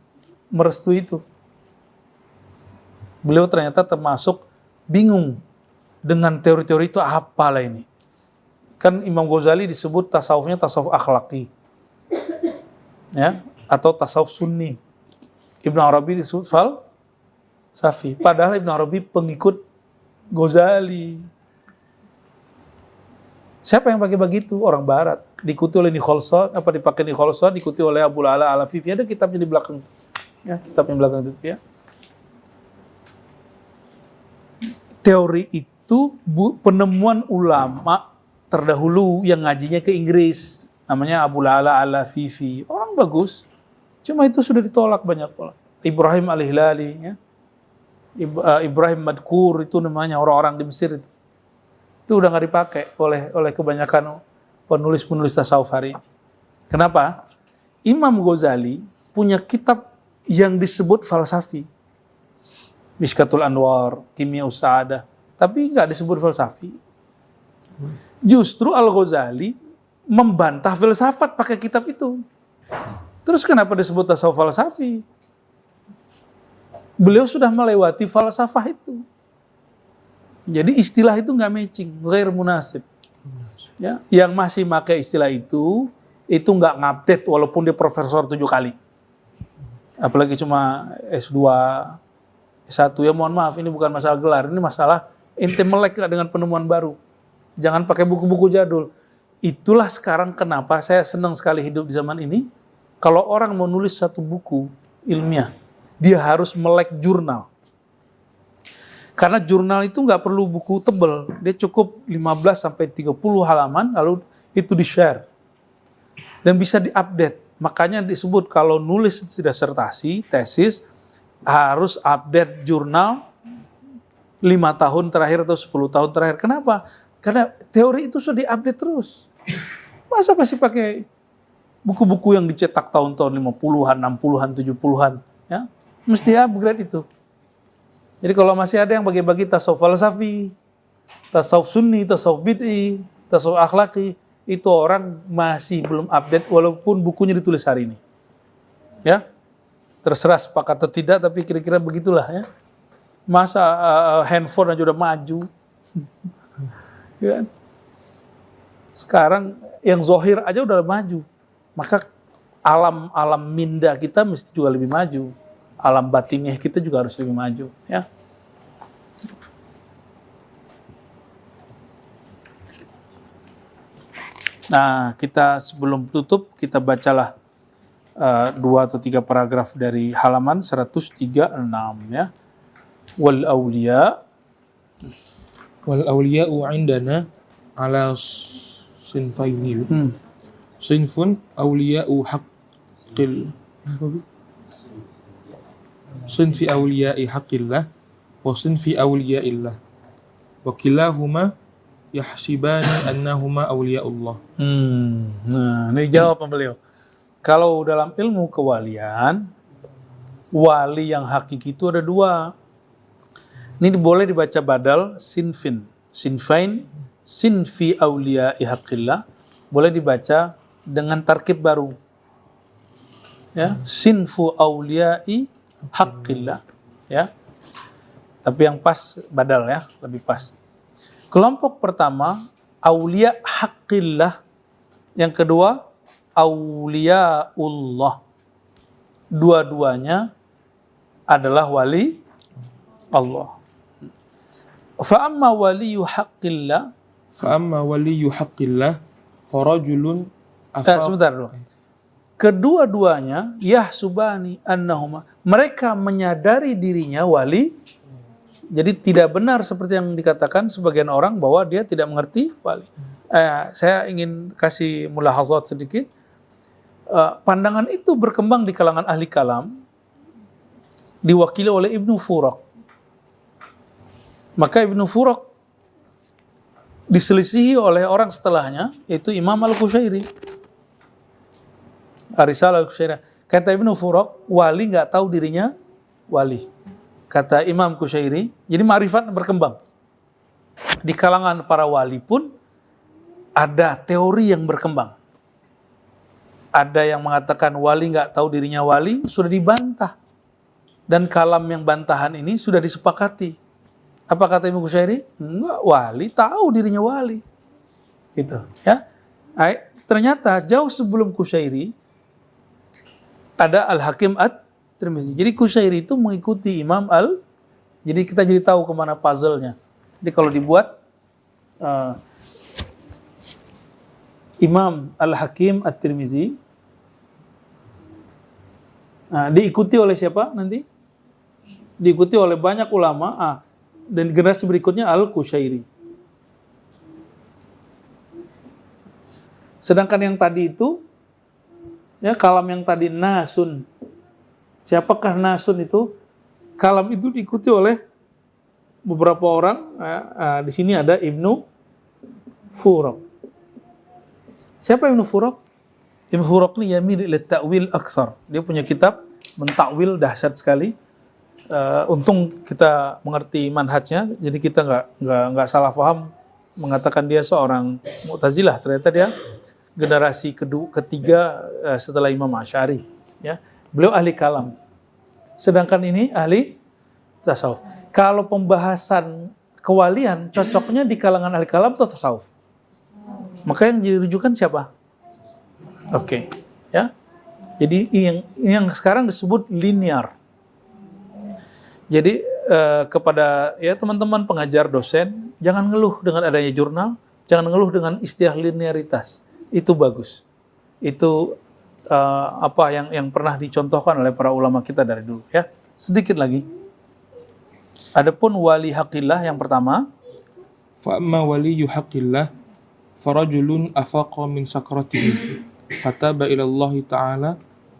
merestui itu. Beliau ternyata termasuk bingung dengan teori-teori itu apalah ini. Kan Imam Ghazali disebut tasawufnya tasawuf akhlaki, ya, atau tasawuf sunni. Ibn Arabi disebut falsafi. Padahal Ibn Arabi pengikut Ghazali. Siapa yang pakai begitu? Orang Barat. Diikuti oleh Nicholson, dipakai Nicholson, diikuti oleh Abul Ala Al-Afifi. Ada kitabnya di belakang itu. Ya, kitabnya di belakang itu ya. Teori itu penemuan ulama terdahulu yang ngajinya ke Inggris. Namanya Abul Ala Al-Afifi. Orang bagus. Cuma itu sudah ditolak banyak orang. Ibrahim Al-Hilali, ya. Ibrahim Madkur itu namanya orang-orang di Mesir itu. Itu udah nggak dipakai oleh kebanyakan penulis-penulis tasawuf hari ini. Kenapa? Imam Ghazali punya kitab yang disebut falsafi. Mishkatul Anwar, Kimia Usada, tapi nggak disebut falsafi. Justru Al-Ghazali membantah filsafat pakai kitab itu. Terus kenapa disebut tasawuf falsafi? Beliau sudah melewati falsafah itu. Jadi istilah itu nggak matching, ghair munasib. Ya, yang masih pakai istilah itu nggak ngupdate walaupun dia profesor 7 kali. Apalagi cuma S2, S1, ya mohon maaf, ini bukan masalah gelar, ini masalah ente melek dengan penemuan baru. Jangan pakai buku-buku jadul. Itulah sekarang kenapa saya senang sekali hidup di zaman ini. Kalau orang mau nulis satu buku ilmiah, dia harus melek jurnal. Karena jurnal itu nggak perlu buku tebal, dia cukup 15-30 halaman, lalu itu di-share. Dan bisa di-update. Makanya disebut kalau nulis disertasi, tesis, harus update jurnal 5 tahun terakhir atau 10 tahun terakhir. Kenapa? Karena teori itu sudah di-update terus. Masa masih pakai buku-buku yang dicetak tahun-tahun 50-an, 60-an, 70-an. Ya? Mesti upgrade itu. Jadi kalau masih ada yang bagi-bagi tasawuf falsafi, tasawuf sunni, tasawuf bid'i, tasawuf akhlaki, itu orang masih belum update walaupun bukunya ditulis hari ini. Ya, terserah sepakat atau tidak, tapi kira-kira begitulah ya. Masa handphone aja udah maju. Ya. Sekarang yang zohir aja udah maju. Maka alam minda kita mesti juga lebih maju. Alam batinnya kita juga harus lebih maju, ya. Nah, kita sebelum tutup kita bacalah 2 atau 3 paragraf dari halaman 136 ya. Wal awliya indana ala sinfaini. Sinfun awliya'u haqqil sinfi awliya'i haqqillah wa sinfi awliya'illah wa kilahuma yahsibani annahuma awliya'ullah. Nah, ini jawab beliau. Kalau dalam ilmu kewalian, wali yang hakiki itu ada 2. Ini boleh dibaca badal sinfin, sinfain, sinfi awliya'i haqqillah, boleh dibaca dengan tarkib baru. Ya, sinfu awliya'i haqqillah, ya. Tapi yang pas badal ya, lebih pas. Kelompok pertama aulia haqqillah, yang kedua auliaullah. Dua-duanya adalah wali Allah. Fa amma waliyu haqqillah, farajulun Sebentar dulu. Kedua-duanya yahsubani annahuma, mereka menyadari dirinya wali. Jadi tidak benar seperti yang dikatakan sebagian orang bahwa dia tidak mengerti wali. Saya ingin kasih mulahazat sedikit. Pandangan itu berkembang di kalangan ahli kalam, diwakili oleh Ibnu Furak. Maka Ibnu Furak diselisihi oleh orang setelahnya, yaitu Imam Al-Qushairi. Arisal Al-Qushairi. Kata Ibnu Furak, wali nggak tahu dirinya wali. Kata Imam Qushairi, jadi ma'rifat berkembang. Di kalangan para wali pun ada teori yang berkembang. Ada yang mengatakan wali nggak tahu dirinya wali, sudah dibantah. Dan kalam yang bantahan ini sudah disepakati. Apa kata Imam Qushairi? Enggak, wali tahu dirinya wali. Gitu, ya. Ternyata jauh sebelum Qushairi ada Al-Hakim At-Tirmizi. Jadi Qushairi itu mengikuti Imam jadi kita jadi tahu kemana puzzle-nya. Jadi kalau dibuat Imam Al-Hakim At-Tirmizi diikuti oleh siapa nanti? Diikuti oleh banyak ulama. Dan generasi berikutnya Al-Qushairi. Sedangkan yang tadi itu, ya kalam yang tadi nasun. Siapakah nasun itu? Kalam itu diikuti oleh beberapa orang. Di sini ada Ibnu Furak. Siapa Ibnu Furak? Ibnu Furaqni yamil ila ta'wil aktsar. Dia punya kitab mentakwil dahsyat sekali. Untung kita mengerti manhajnya, jadi kita nggak salah paham mengatakan dia seorang Mu'tazilah. Ternyata dia generasi ketiga setelah Imam Asy'ari. Ya, beliau ahli kalam. Sedangkan ini ahli tasawuf. Kalau pembahasan kewalian cocoknya di kalangan ahli kalam atau tasawuf. Maka yang jadi rujukan siapa? Oke, ya. Jadi yang sekarang disebut linear. Jadi kepada ya teman-teman pengajar dosen, jangan ngeluh dengan adanya jurnal, jangan ngeluh dengan istilah linearitas. Itu bagus. Itu apa yang pernah dicontohkan oleh para ulama kita dari dulu. Ya, sedikit lagi. Adapun wali haqqillah yang pertama, fa amma waliyyu haqqillah farajulun afaqa min sakratihi fataba ila Allah ta'ala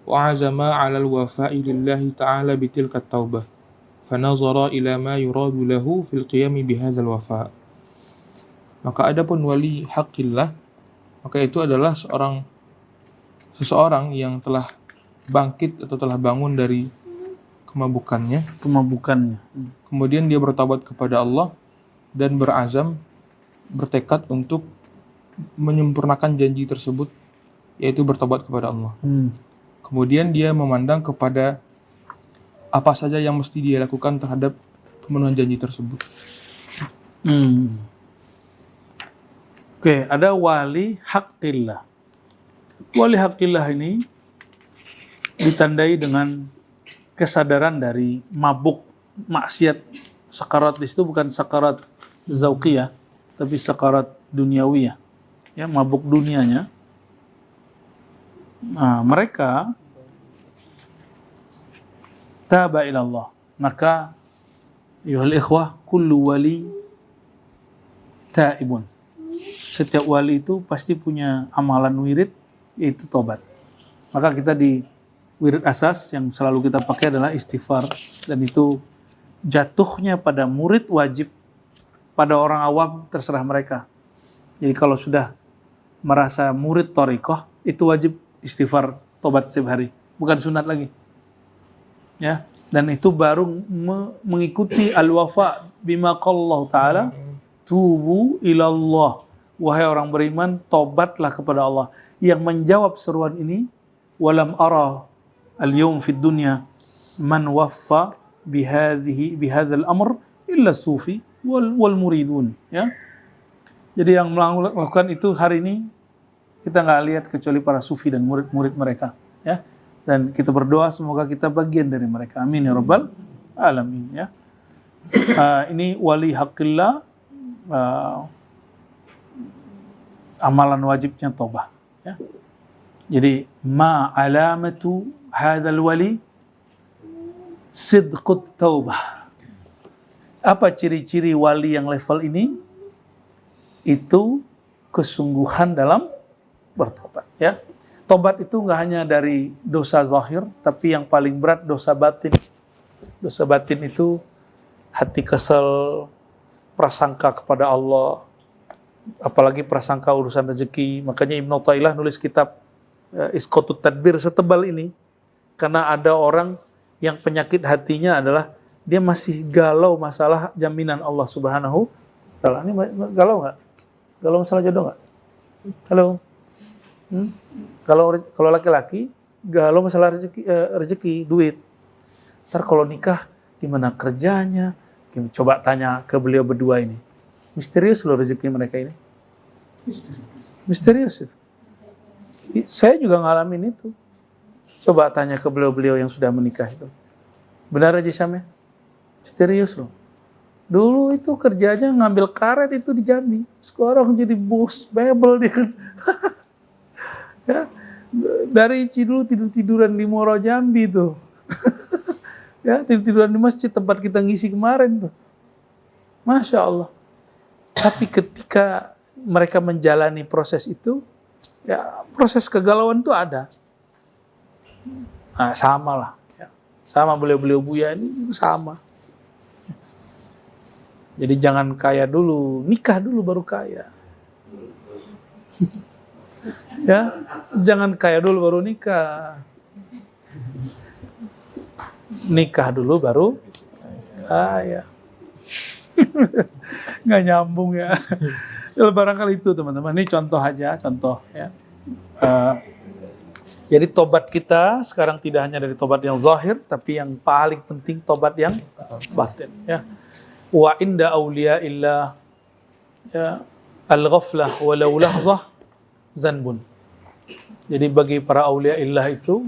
wa azama 'ala al-wafa'i lillahi ta'ala bitilka at-taubah fanazara ila ma yuradu lahu fil qiyam bihadzal wafa'. Maka adapun wali haqqillah, maka itu adalah seseorang yang telah bangkit atau telah bangun dari kemabukannya. Kemudian dia bertaubat kepada Allah dan berazam, bertekad untuk menyempurnakan janji tersebut, yaitu bertaubat kepada Allah. Kemudian dia memandang kepada apa saja yang mesti dia lakukan terhadap pemenuhan janji tersebut. Oke, ada wali haqqillah. Wali haqqillah ini ditandai dengan kesadaran dari mabuk maksiat. Sakarat di situ bukan sakarat zauqiyah, tapi sakarat duniawiyah. Ya, mabuk dunianya. Nah, mereka taba ila Allah. Maka ayuhal ikhwah, kullu wali taibun. Setiap wali itu pasti punya amalan wirid, yaitu tobat. Maka kita di wirid asas yang selalu kita pakai adalah istighfar, dan itu jatuhnya pada murid wajib, pada orang awam terserah mereka. Jadi kalau sudah merasa murid thariqah, itu wajib istighfar, tobat setiap hari, bukan sunat lagi. Ya, dan itu baru mengikuti al-wafa bima qallahu ta'ala, tubu ilallah. Wahai orang beriman, tobatlah kepada Allah. Yang menjawab seruan ini, walam ara al-yawm fid dunya man waffa bihadzal amr illa sufi wal muridun. Ya. Jadi yang melakukan itu hari ini kita nggak lihat kecuali para sufi dan murid-murid mereka. Ya. Dan kita berdoa semoga kita bagian dari mereka. Amin ya rabbal alamin. Ya. Ini wali haqqillah, amalan wajibnya taubah. Ya. Jadi ma alamatu hadzal wali sidqut taubah. Apa ciri-ciri wali yang level ini? Itu kesungguhan dalam bertobat. Ya. Tobat itu nggak hanya dari dosa zahir, tapi yang paling berat dosa batin. Dosa batin itu hati kesel, prasangka kepada Allah, apalagi prasangka urusan rezeki. Makanya Ibnu Athaillah nulis kitab Isqatut Tadbir setebal ini, karena ada orang yang penyakit hatinya adalah dia masih galau masalah jaminan Allah Subhanahu wa Ta'ala. Ini galau nggak? Galau masalah jodoh nggak? Halo? Kalau laki-laki galau masalah rezeki, duit. Ntar kalau nikah gimana kerjanya? Coba tanya ke beliau berdua ini. Misterius loh rezeki mereka ini. Misterius itu. Saya juga ngalamin itu. Coba tanya ke beliau-beliau yang sudah menikah itu. Benar aja Syamnya? Misterius loh. Dulu itu kerjanya ngambil karet itu di Jambi. Sekarang jadi bos mebel dia kan. Ya, dari dulu tidur-tiduran di Moro Jambi tuh. Ya, tidur-tiduran di masjid tempat kita ngisi kemarin tuh. Masya Allah. Tapi ketika mereka menjalani proses itu, ya proses kegalauan itu ada. Nah, sama lah. Ya. Sama beliau-beliau Buya ini sama. Jadi jangan kaya dulu, nikah dulu baru kaya. Ya, jangan kaya dulu baru nikah. Nikah dulu baru kaya. Nggak nyambung ya. Barangkali itu teman-teman. Ini contoh aja, contoh ya. Jadi tobat kita sekarang tidak hanya dari tobat yang zahir, tapi yang paling penting tobat yang batin. Ya. Wa inda awliya illa ya, al-ghaflah walau lahzah zanbun. Jadi bagi para awliya illah itu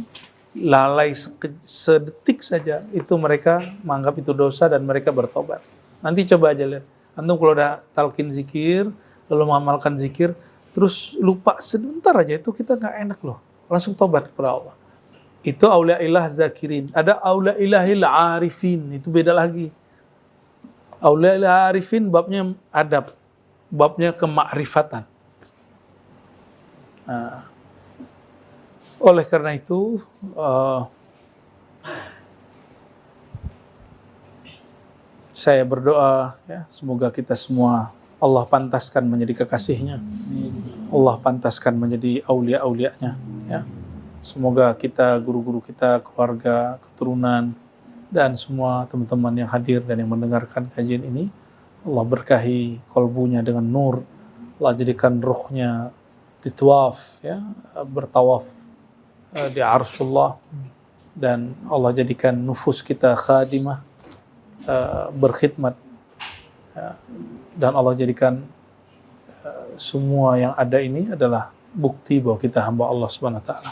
lalai sedetik saja itu mereka menganggap itu dosa dan mereka bertobat. Nanti coba aja lihat. Antum kalau udah talqin zikir, lalu mengamalkan zikir, terus lupa sebentar aja itu kita nggak enak loh. Langsung tobat kepada Allah. Itu aulia ilah zakirin. Ada aulia ilahil arifin, itu beda lagi. Aulia ilah arifin babnya adab, babnya kemakrifatan. Nah, oleh karena itu saya berdoa ya, semoga kita semua Allah pantaskan menjadi kekasihnya, Allah pantaskan menjadi aulia-aulianya ya. Semoga kita, guru-guru kita, keluarga, keturunan dan semua teman-teman yang hadir dan yang mendengarkan kajian ini, Allah berkahi kolbunya dengan nur, Allah jadikan ruhnya ditawaf ya, bertawaf di arsyullah, dan Allah jadikan nufus kita khadimah, berkhidmat, dan Allah jadikan semua yang ada ini adalah bukti bahwa kita hamba Allah Subhanahu wa taala.